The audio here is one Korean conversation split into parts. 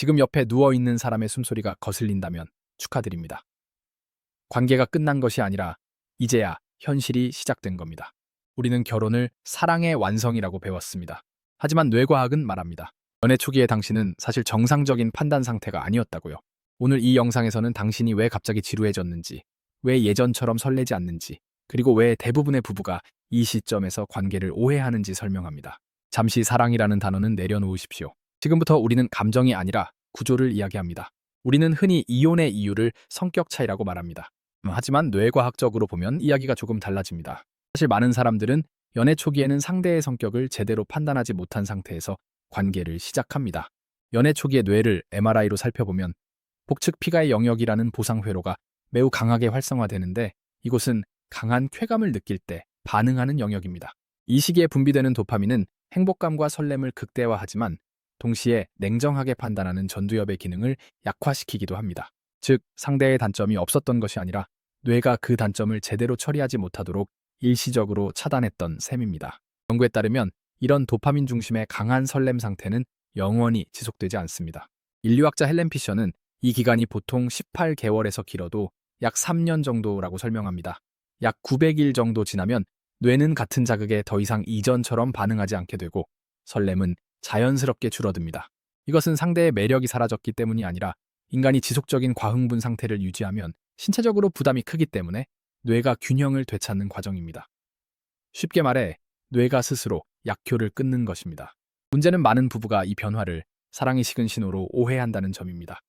지금 옆에 누워있는 사람의 숨소리가 거슬린다면 축하드립니다. 관계가 끝난 것이 아니라 이제야 현실이 시작된 겁니다. 우리는 결혼을 사랑의 완성이라고 배웠습니다. 하지만 뇌과학은 말합니다. 연애 초기의 당신은 사실 정상적인 판단 상태가 아니었다고요. 오늘 이 영상에서는 당신이 왜 갑자기 지루해졌는지, 왜 예전처럼 설레지 않는지, 그리고 왜 대부분의 부부가 이 시점에서 관계를 오해하는지 설명합니다. 잠시 사랑이라는 단어는 내려놓으십시오. 지금부터 우리는 감정이 아니라 구조를 이야기합니다. 우리는 흔히 이혼의 이유를 성격 차이라고 말합니다. 하지만 뇌과학적으로 보면 이야기가 조금 달라집니다. 사실 많은 사람들은 연애 초기에는 상대의 성격을 제대로 판단하지 못한 상태에서 관계를 시작합니다. 연애 초기의 뇌를 MRI로 살펴보면 복측 피가의 영역이라는 보상 회로가 매우 강하게 활성화되는데, 이곳은 강한 쾌감을 느낄 때 반응하는 영역입니다. 이 시기에 분비되는 도파민은 행복감과 설렘을 극대화하지만 동시에 냉정하게 판단하는 전두엽의 기능을 약화시키기도 합니다. 즉, 상대의 단점이 없었던 것이 아니라 뇌가 그 단점을 제대로 처리하지 못하도록 일시적으로 차단했던 셈입니다. 연구에 따르면 이런 도파민 중심의 강한 설렘 상태는 영원히 지속되지 않습니다. 인류학자 헬렌 피셔는 이 기간이 보통 18개월에서 길어도 약 3년 정도라고 설명합니다. 약 900일 정도 지나면 뇌는 같은 자극에 더 이상 이전처럼 반응하지 않게 되고 설렘은 자연스럽게 줄어듭니다. 이것은 상대의 매력이 사라졌기 때문이 아니라 인간이 지속적인 과흥분 상태를 유지하면 신체적으로 부담이 크기 때문에 뇌가 균형을 되찾는 과정입니다. 쉽게 말해 뇌가 스스로 약효를 끊는 것입니다. 문제는 많은 부부가 이 변화를 사랑이 식은 신호로 오해한다는 점입니다.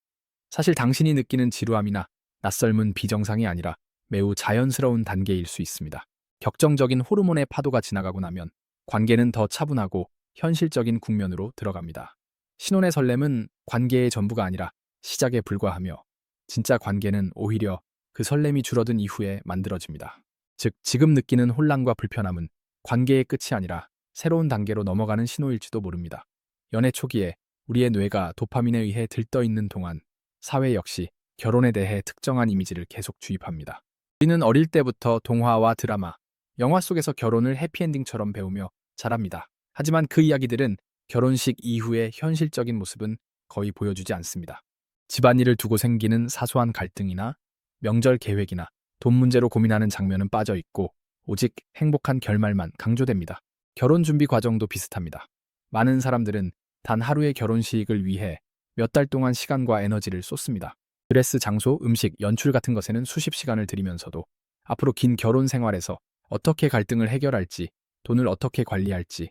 사실 당신이 느끼는 지루함이나 낯설문 비정상이 아니라 매우 자연스러운 단계일 수 있습니다. 격정적인 호르몬의 파도가 지나가고 나면 관계는 더 차분하고 현실적인 국면으로 들어갑니다. 신혼의 설렘은 관계의 전부가 아니라 시작에 불과하며 진짜 관계는 오히려 그 설렘이 줄어든 이후에 만들어집니다. 즉, 지금 느끼는 혼란과 불편함은 관계의 끝이 아니라 새로운 단계로 넘어가는 신호일지도 모릅니다. 연애 초기에 우리의 뇌가 도파민에 의해 들떠있는 동안 사회 역시 결혼에 대해 특정한 이미지를 계속 주입합니다. 우리는 어릴 때부터 동화와 드라마, 영화 속에서 결혼을 해피엔딩처럼 배우며 자랍니다. 하지만 그 이야기들은 결혼식 이후의 현실적인 모습은 거의 보여주지 않습니다. 집안일을 두고 생기는 사소한 갈등이나 명절 계획이나 돈 문제로 고민하는 장면은 빠져 있고 오직 행복한 결말만 강조됩니다. 결혼 준비 과정도 비슷합니다. 많은 사람들은 단 하루의 결혼식을 위해 몇 달 동안 시간과 에너지를 쏟습니다. 드레스, 장소, 음식, 연출 같은 것에는 수십 시간을 들이면서도 앞으로 긴 결혼 생활에서 어떻게 갈등을 해결할지, 돈을 어떻게 관리할지,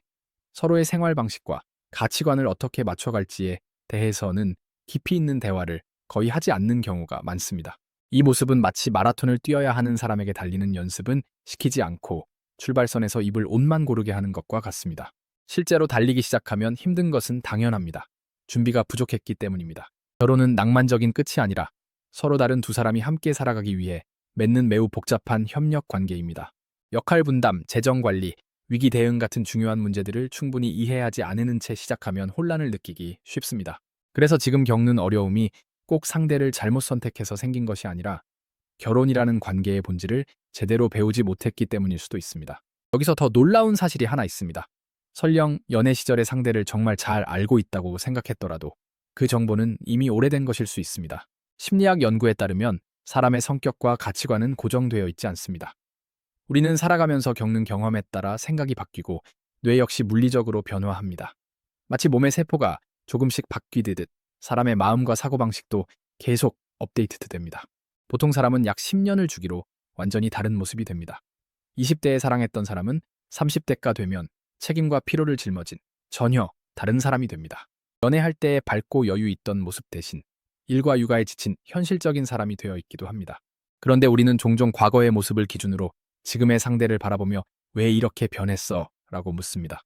서로의 생활 방식과 가치관을 어떻게 맞춰갈지에 대해서는 깊이 있는 대화를 거의 하지 않는 경우가 많습니다. 이 모습은 마치 마라톤을 뛰어야 하는 사람에게 달리는 연습은 시키지 않고 출발선에서 입을 옷만 고르게 하는 것과 같습니다. 실제로 달리기 시작하면 힘든 것은 당연합니다. 준비가 부족했기 때문입니다. 결혼은 낭만적인 끝이 아니라 서로 다른 두 사람이 함께 살아가기 위해 맺는 매우 복잡한 협력 관계입니다. 역할 분담, 재정 관리, 위기 대응 같은 중요한 문제들을 충분히 이해하지 않은 채 시작하면 혼란을 느끼기 쉽습니다. 그래서 지금 겪는 어려움이 꼭 상대를 잘못 선택해서 생긴 것이 아니라 결혼이라는 관계의 본질을 제대로 배우지 못했기 때문일 수도 있습니다. 여기서 더 놀라운 사실이 하나 있습니다. 설령 연애 시절의 상대를 정말 잘 알고 있다고 생각했더라도 그 정보는 이미 오래된 것일 수 있습니다. 심리학 연구에 따르면 사람의 성격과 가치관은 고정되어 있지 않습니다. 우리는 살아가면서 겪는 경험에 따라 생각이 바뀌고 뇌 역시 물리적으로 변화합니다. 마치 몸의 세포가 조금씩 바뀌듯 사람의 마음과 사고방식도 계속 업데이트됩니다. 보통 사람은 약 10년을 주기로 완전히 다른 모습이 됩니다. 20대에 사랑했던 사람은 30대가 되면 책임과 피로를 짊어진 전혀 다른 사람이 됩니다. 연애할 때의 밝고 여유 있던 모습 대신 일과 육아에 지친 현실적인 사람이 되어 있기도 합니다. 그런데 우리는 종종 과거의 모습을 기준으로 지금의 상대를 바라보며 왜 이렇게 변했어? 라고 묻습니다.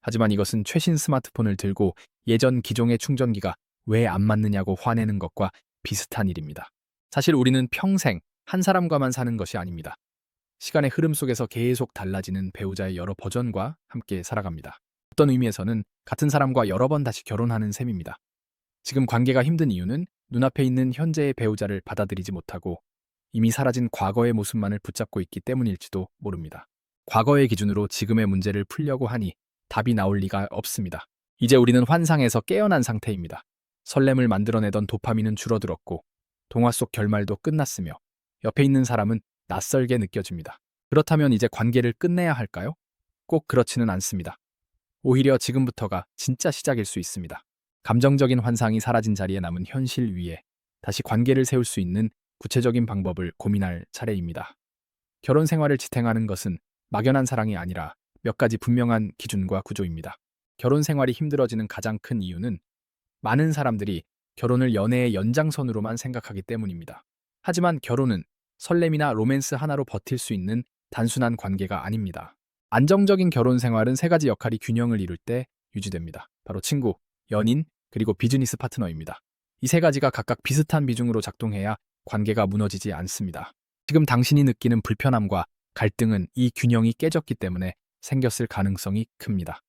하지만 이것은 최신 스마트폰을 들고 예전 기종의 충전기가 왜 안 맞느냐고 화내는 것과 비슷한 일입니다. 사실 우리는 평생 한 사람과만 사는 것이 아닙니다. 시간의 흐름 속에서 계속 달라지는 배우자의 여러 버전과 함께 살아갑니다. 어떤 의미에서는 같은 사람과 여러 번 다시 결혼하는 셈입니다. 지금 관계가 힘든 이유는 눈앞에 있는 현재의 배우자를 받아들이지 못하고 이미 사라진 과거의 모습만을 붙잡고 있기 때문일지도 모릅니다. 과거의 기준으로 지금의 문제를 풀려고 하니 답이 나올 리가 없습니다. 이제 우리는 환상에서 깨어난 상태입니다. 설렘을 만들어내던 도파민은 줄어들었고 동화 속 결말도 끝났으며 옆에 있는 사람은 낯설게 느껴집니다. 그렇다면 이제 관계를 끝내야 할까요? 꼭 그렇지는 않습니다. 오히려 지금부터가 진짜 시작일 수 있습니다. 감정적인 환상이 사라진 자리에 남은 현실 위에 다시 관계를 세울 수 있는 구체적인 방법을 고민할 차례입니다. 결혼 생활을 지탱하는 것은 막연한 사랑이 아니라 몇 가지 분명한 기준과 구조입니다. 결혼 생활이 힘들어지는 가장 큰 이유는 많은 사람들이 결혼을 연애의 연장선으로만 생각하기 때문입니다. 하지만 결혼은 설렘이나 로맨스 하나로 버틸 수 있는 단순한 관계가 아닙니다. 안정적인 결혼 생활은 세 가지 역할이 균형을 이룰 때 유지됩니다. 바로 친구, 연인, 그리고 비즈니스 파트너입니다. 이 세 가지가 각각 비슷한 비중으로 작동해야 관계가 무너지지 않습니다. 지금 당신이 느끼는 불편함과 갈등은 이 균형이 깨졌기 때문에 생겼을 가능성이 큽니다.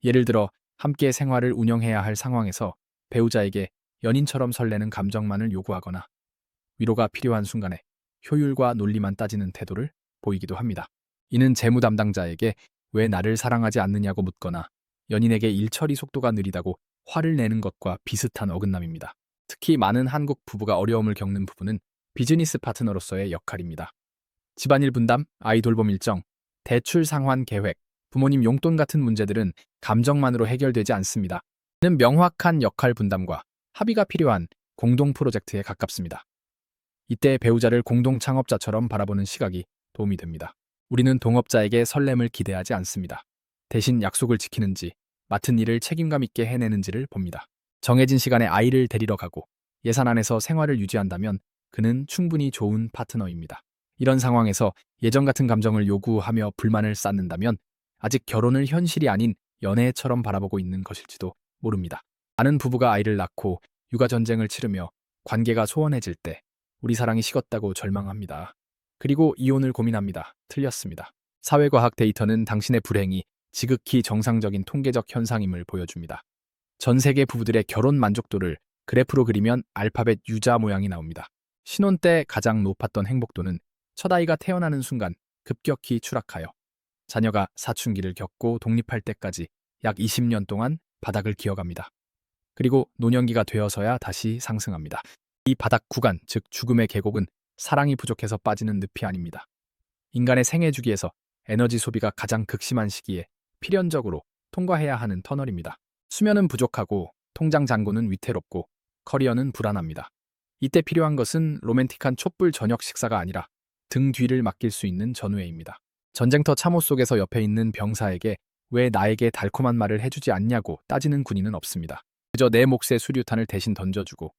예를 들어 함께 생활을 운영해야 할 상황에서 배우자에게 연인처럼 설레는 감정만을 요구하거나 위로가 필요한 순간에 효율과 논리만 따지는 태도를 보이기도 합니다. 이는 재무 담당자에게 왜 나를 사랑하지 않느냐고 묻거나 연인에게 일 처리 속도가 느리다고 화를 내는 것과 비슷한 어긋남입니다. 특히 많은 한국 부부가 어려움을 겪는 부분은 비즈니스 파트너로서의 역할입니다. 집안일 분담, 아이 돌봄 일정, 대출 상환 계획, 부모님 용돈 같은 문제들은 감정만으로 해결되지 않습니다. 이는 명확한 역할 분담과 합의가 필요한 공동 프로젝트에 가깝습니다. 이때 배우자를 공동 창업자처럼 바라보는 시각이 도움이 됩니다. 우리는 동업자에게 설렘을 기대하지 않습니다. 대신 약속을 지키는지, 맡은 일을 책임감 있게 해내는지를 봅니다. 정해진 시간에 아이를 데리러 가고 예산 안에서 생활을 유지한다면 그는 충분히 좋은 파트너입니다. 이런 상황에서 예전 같은 감정을 요구하며 불만을 쌓는다면 아직 결혼을 현실이 아닌 연애처럼 바라보고 있는 것일지도 모릅니다. 많은 부부가 아이를 낳고 육아 전쟁을 치르며 관계가 소원해질 때 우리 사랑이 식었다고 절망합니다. 그리고 이혼을 고민합니다. 틀렸습니다. 사회과학 데이터는 당신의 불행이 지극히 정상적인 통계적 현상임을 보여줍니다. 전 세계 부부들의 결혼 만족도를 그래프로 그리면 알파벳 U자 모양이 나옵니다. 신혼 때 가장 높았던 행복도는 첫 아이가 태어나는 순간 급격히 추락하여 자녀가 사춘기를 겪고 독립할 때까지 약 20년 동안 바닥을 기어갑니다. 그리고 노년기가 되어서야 다시 상승합니다. 이 바닥 구간, 즉 죽음의 계곡은 사랑이 부족해서 빠지는 늪이 아닙니다. 인간의 생애 주기에서 에너지 소비가 가장 극심한 시기에 필연적으로 통과해야 하는 터널입니다. 수면은 부족하고 통장 잔고는 위태롭고 커리어는 불안합니다. 이때 필요한 것은 로맨틱한 촛불 저녁 식사가 아니라 등 뒤를 맡길 수 있는 전우회입니다. 전쟁터 참호 속에서 옆에 있는 병사에게 왜 나에게 달콤한 말을 해주지 않냐고 따지는 군인은 없습니다. 그저 내 몫의 수류탄을 대신 던져주고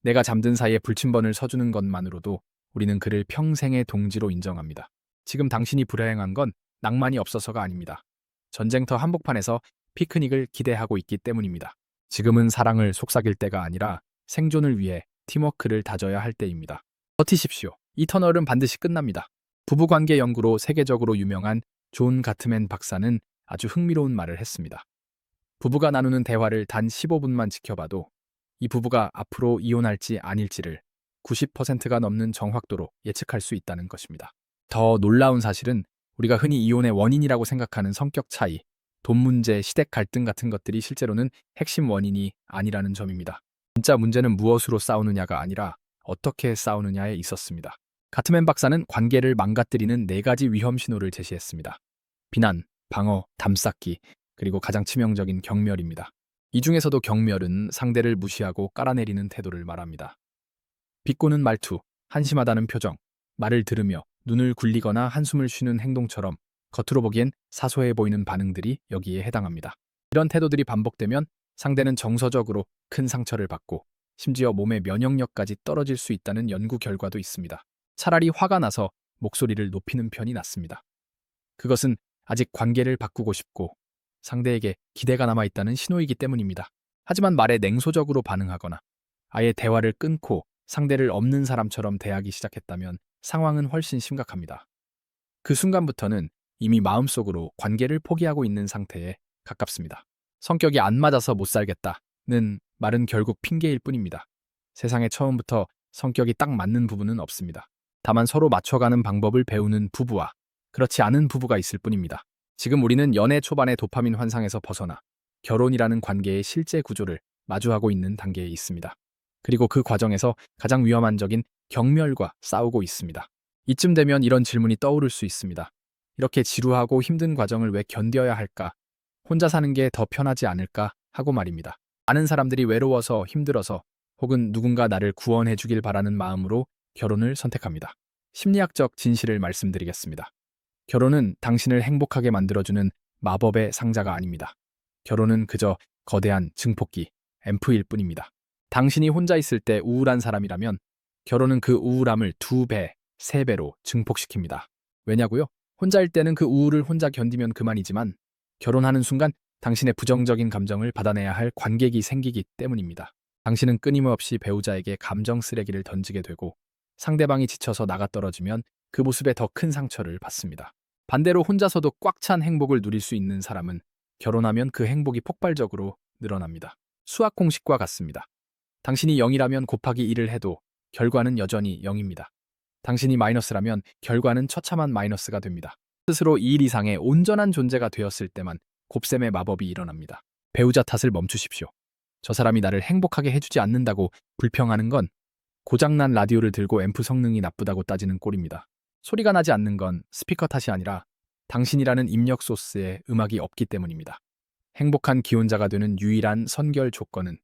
내가 잠든 사이에 불침번을 서주는 것만으로도 우리는 그를 평생의 동지로 인정합니다. 지금 당신이 불행한 건 낭만이 없어서가 아닙니다. 전쟁터 한복판에서 피크닉을 기대하고 있기 때문입니다. 지금은 사랑을 속삭일 때가 아니라 생존을 위해 팀워크를 다져야 할 때입니다. 버티십시오. 이 터널은 반드시 끝납니다. 부부관계 연구로 세계적으로 유명한 존 가트맨 박사는 아주 흥미로운 말을 했습니다. 부부가 나누는 대화를 단 15분만 지켜봐도 이 부부가 앞으로 이혼할지 아닐지를 90%가 넘는 정확도로 예측할 수 있다는 것입니다. 더 놀라운 사실은 우리가 흔히 이혼의 원인이라고 생각하는 성격 차이, 돈 문제, 시댁 갈등 같은 것들이 실제로는 핵심 원인이 아니라는 점입니다. 진짜 문제는 무엇으로 싸우느냐가 아니라 어떻게 싸우느냐에 있었습니다. 가트맨 박사는 관계를 망가뜨리는 4가지 위험 신호를 제시했습니다. 비난, 방어, 담쌓기, 그리고 가장 치명적인 경멸입니다. 이 중에서도 경멸은 상대를 무시하고 깔아내리는 태도를 말합니다. 비꼬는 말투, 한심하다는 표정, 말을 들으며 눈을 굴리거나 한숨을 쉬는 행동처럼 겉으로 보기엔 사소해 보이는 반응들이 여기에 해당합니다. 이런 태도들이 반복되면 상대는 정서적으로 큰 상처를 받고 심지어 몸의 면역력까지 떨어질 수 있다는 연구 결과도 있습니다. 차라리 화가 나서 목소리를 높이는 편이 낫습니다. 그것은 아직 관계를 바꾸고 싶고 상대에게 기대가 남아있다는 신호이기 때문입니다. 하지만 말에 냉소적으로 반응하거나 아예 대화를 끊고 상대를 없는 사람처럼 대하기 시작했다면 상황은 훨씬 심각합니다. 그 순간부터는 이미 마음속으로 관계를 포기하고 있는 상태에 가깝습니다. 성격이 안 맞아서 못 살겠다는 말은 결국 핑계일 뿐입니다. 세상에 처음부터 성격이 딱 맞는 부부는 없습니다. 다만 서로 맞춰가는 방법을 배우는 부부와 그렇지 않은 부부가 있을 뿐입니다. 지금 우리는 연애 초반의 도파민 환상에서 벗어나 결혼이라는 관계의 실제 구조를 마주하고 있는 단계에 있습니다. 그리고 그 과정에서 가장 위험한 적인 경멸과 싸우고 있습니다. 이쯤 되면 이런 질문이 떠오를 수 있습니다. 이렇게 지루하고 힘든 과정을 왜 견뎌야 할까? 혼자 사는 게 더 편하지 않을까? 하고 말입니다. 많은 사람들이 외로워서 힘들어서 혹은 누군가 나를 구원해 주길 바라는 마음으로 결혼을 선택합니다. 심리학적 진실을 말씀드리겠습니다. 결혼은 당신을 행복하게 만들어주는 마법의 상자가 아닙니다. 결혼은 그저 거대한 증폭기, 앰프일 뿐입니다. 당신이 혼자 있을 때 우울한 사람이라면 결혼은 그 우울함을 2배, 3배로 증폭시킵니다. 왜냐고요? 혼자일 때는 그 우울을 혼자 견디면 그만이지만 결혼하는 순간 당신의 부정적인 감정을 받아내야 할 관객이 생기기 때문입니다. 당신은 끊임없이 배우자에게 감정 쓰레기를 던지게 되고 상대방이 지쳐서 나가 떨어지면 그 모습에 더 큰 상처를 받습니다. 반대로 혼자서도 꽉 찬 행복을 누릴 수 있는 사람은 결혼하면 그 행복이 폭발적으로 늘어납니다. 수학 공식과 같습니다. 당신이 0이라면 곱하기 1을 해도 결과는 여전히 0입니다. 당신이 마이너스라면 결과는 처참한 마이너스가 됩니다. 스스로 2일 이상의 온전한 존재가 되었을 때만 곱셈의 마법이 일어납니다. 배우자 탓을 멈추십시오. 저 사람이 나를 행복하게 해주지 않는다고 불평하는 건 고장난 라디오를 들고 앰프 성능이 나쁘다고 따지는 꼴입니다. 소리가 나지 않는 건 스피커 탓이 아니라 당신이라는 입력 소스에 음악이 없기 때문입니다. 행복한 기혼자가 되는 유일한 선결 조건은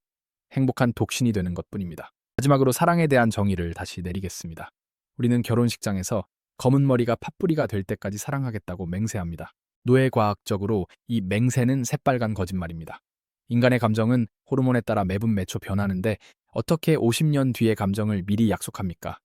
행복한 독신이 되는 것뿐입니다. 마지막으로 사랑에 대한 정의를 다시 내리겠습니다. 우리는 결혼식장에서 검은 머리가 팥뿌리가 될 때까지 사랑하겠다고 맹세합니다. 노예과학적으로 이 맹세는 새빨간 거짓말입니다. 인간의 감정은 호르몬에 따라 매분 매초 변하는데 어떻게 50년 뒤의 감정을 미리 약속합니까?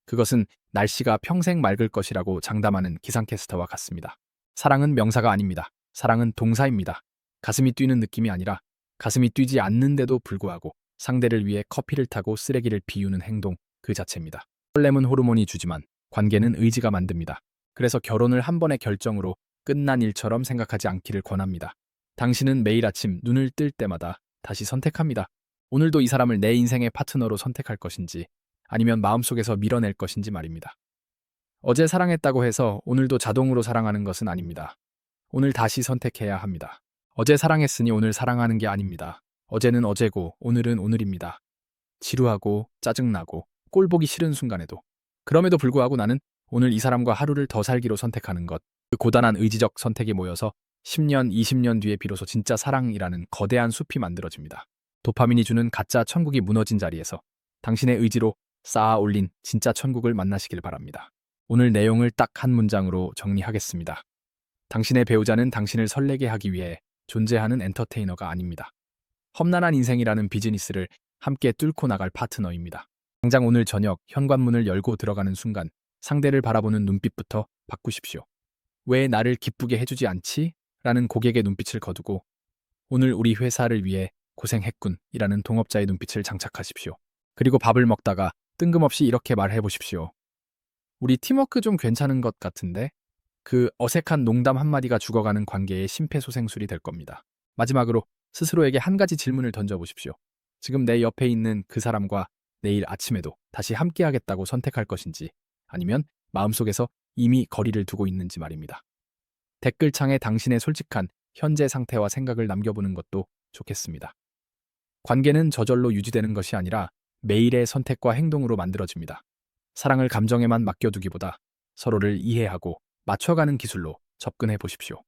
그것은 날씨가 평생 맑을 것이라고 장담하는 기상캐스터와 같습니다. 사랑은 명사가 아닙니다. 사랑은 동사입니다. 가슴이 뛰는 느낌이 아니라 가슴이 뛰지 않는데도 불구하고 상대를 위해 커피를 타고 쓰레기를 비우는 행동 그 자체입니다. 설렘은 호르몬이 주지만 관계는 의지가 만듭니다. 그래서 결혼을 한 번의 결정으로 끝난 일처럼 생각하지 않기를 권합니다. 당신은 매일 아침 눈을 뜰 때마다 다시 선택합니다. 오늘도 이 사람을 내 인생의 파트너로 선택할 것인지 아니면 마음속에서 밀어낼 것인지 말입니다. 어제 사랑했다고 해서 오늘도 자동으로 사랑하는 것은 아닙니다. 오늘 다시 선택해야 합니다. 어제 사랑했으니 오늘 사랑하는 게 아닙니다. 어제는 어제고 오늘은 오늘입니다. 지루하고 짜증나고 꼴 보기 싫은 순간에도 그럼에도 불구하고 나는 오늘 이 사람과 하루를 더 살기로 선택하는 것, 그 고단한 의지적 선택이 모여서 10년, 20년 뒤에 비로소 진짜 사랑이라는 거대한 숲이 만들어집니다. 도파민이 주는 가짜 천국이 무너진 자리에서 당신의 의지로 쌓아 올린 진짜 천국을 만나시길 바랍니다. 오늘 내용을 딱 한 문장으로 정리하겠습니다. 당신의 배우자는 당신을 설레게 하기 위해 존재하는 엔터테이너가 아닙니다. 험난한 인생이라는 비즈니스를 함께 뚫고 나갈 파트너입니다. 당장 오늘 저녁 현관문을 열고 들어가는 순간 상대를 바라보는 눈빛부터 바꾸십시오. 왜 나를 기쁘게 해주지 않지? 라는 고객의 눈빛을 거두고 오늘 우리 회사를 위해 고생했군 이라는 동업자의 눈빛을 장착하십시오. 그리고 밥을 먹다가 뜬금없이 이렇게 말해보십시오. 우리 팀워크 좀 괜찮은 것 같은데? 그 어색한 농담 한마디가 죽어가는 관계의 심폐소생술이 될 겁니다. 마지막으로 스스로에게 한 가지 질문을 던져보십시오. 지금 내 옆에 있는 그 사람과 내일 아침에도 다시 함께하겠다고 선택할 것인지 아니면 마음속에서 이미 거리를 두고 있는지 말입니다. 댓글창에 당신의 솔직한 현재 상태와 생각을 남겨보는 것도 좋겠습니다. 관계는 저절로 유지되는 것이 아니라 매일의 선택과 행동으로 만들어집니다. 사랑을 감정에만 맡겨두기보다 서로를 이해하고 맞춰가는 기술로 접근해 보십시오.